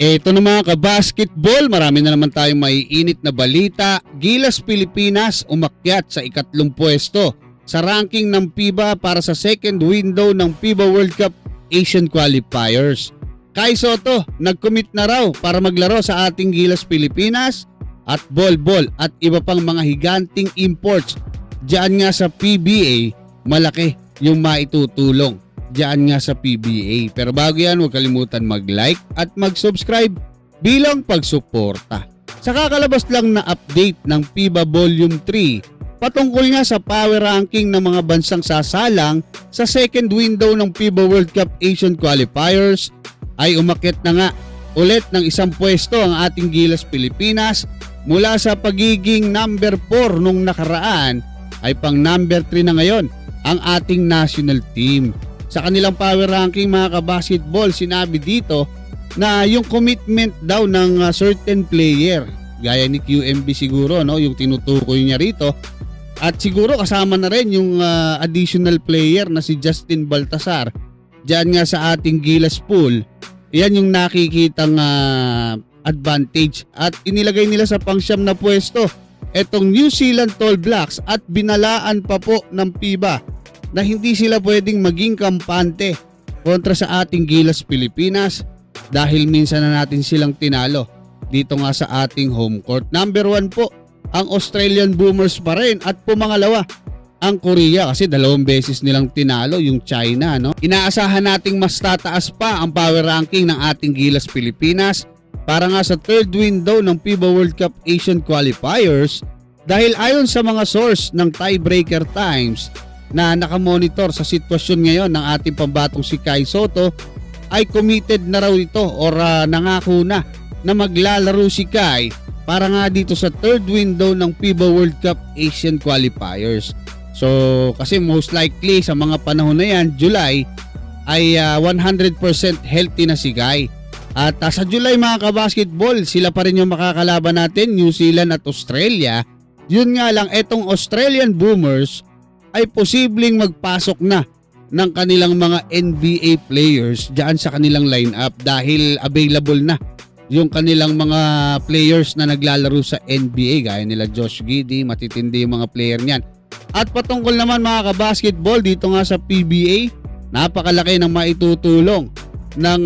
Eto na mga kabasketball, marami na naman tayong maiinit na balita. Gilas Pilipinas umakyat sa ikatlong pwesto sa ranking ng FIBA para sa second window ng FIBA World Cup Asian Qualifiers. Kai Sotto nag-commit na raw para maglaro sa ating Gilas Pilipinas at Bol Bol at iba pang mga higanting imports. Diyan nga sa PBA, malaki yung maitutulong diyan nga sa PBA. Pero bago yan, huwag kalimutan mag-like at mag-subscribe bilang pagsuporta. Sa kakalabas lang na update ng FIBA Volume 3 patungkol nga sa power ranking ng mga bansang sasalang sa second window ng FIBA World Cup Asian Qualifiers ay umakyat na nga ulit ng isang pwesto ang ating Gilas Pilipinas mula sa pagiging number 4 nung nakaraan ay pang number 3 na ngayon ang ating national team. Sa kanilang power ranking mga kabasketball, sinabi dito na yung commitment daw ng certain player, gaya ni QMB siguro, no, yung tinutukoy niya rito, at siguro kasama na rin yung additional player na si Justin Baltasar diyan nga sa ating Gilas pool. Yan yung nakikitang advantage at inilagay nila sa pangsyam na pwesto etong New Zealand Tall Blacks at binalaan pa po ng FIBA na hindi sila pwedeng maging kampante kontra sa ating Gilas Pilipinas dahil minsan na natin silang tinalo dito nga sa ating home court. Number 1 po ang Australian Boomers pa rin at pumangalawa ang Korea kasi 2 beses nilang tinalo yung China. No? Inaasahan nating mas tataas pa ang power ranking ng ating Gilas Pilipinas para nga sa third window ng FIBA World Cup Asian Qualifiers dahil ayon sa mga source ng Tiebreaker Times na nakamonitor sa sitwasyon ngayon ng ating pambatong si Kai Sotto ay committed na raw ito or nangako na maglalaro si Kai para nga dito sa third window ng FIBA World Cup Asian Qualifiers. So kasi most likely sa mga panahon na yan, July ay 100% healthy na si Kai. At sa July mga kabasketball, sila pa rin yung makakalaban natin, New Zealand at Australia. Yun nga lang, etong Australian Boomers ay posibleng magpasok na ng kanilang mga NBA players diyan sa kanilang lineup dahil available na yung kanilang mga players na naglalaro sa NBA gaya nila Josh Giddey, matitindi yung mga player niyan. At patungkol naman mga kabasketball dito nga sa PBA, napakalaki ng maitutulong ng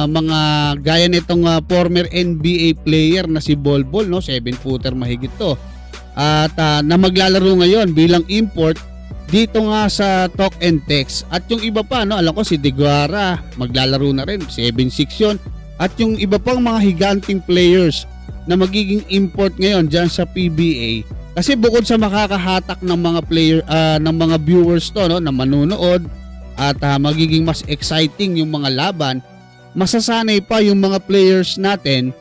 mga gaya nitong former NBA player na si Bol Bol, no, 7-footer mahigit to. At na maglalaro ngayon bilang import dito nga sa Talk and Text. At yung iba pa, no, alam ko si Deguara maglalaro na rin, 7'6" yun. At yung iba pang mga higanting players na magiging import ngayon dyan sa PBA. Kasi bukod sa makakahatak ng mga player, ng mga viewers to, no, na manunood at magiging mas exciting yung mga laban, masasanay pa yung mga players natin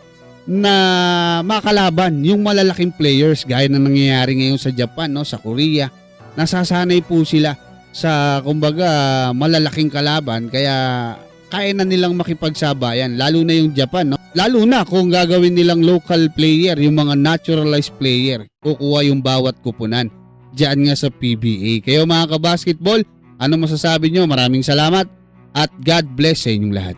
na makalaban yung malalaking players gaya na nangyayari ngayon sa Japan, no, sa Korea. Nasasanay po sila sa kumbaga malalaking kalaban kaya kaya na nilang makipagsabayan lalo na yung Japan, no? Lalo na kung gagawin nilang local player, yung mga naturalized player, kukuha yung bawat kupunan diyan nga sa PBA. Kayo mga kabasketball, ano masasabi nyo? Maraming salamat at God bless sa inyong lahat.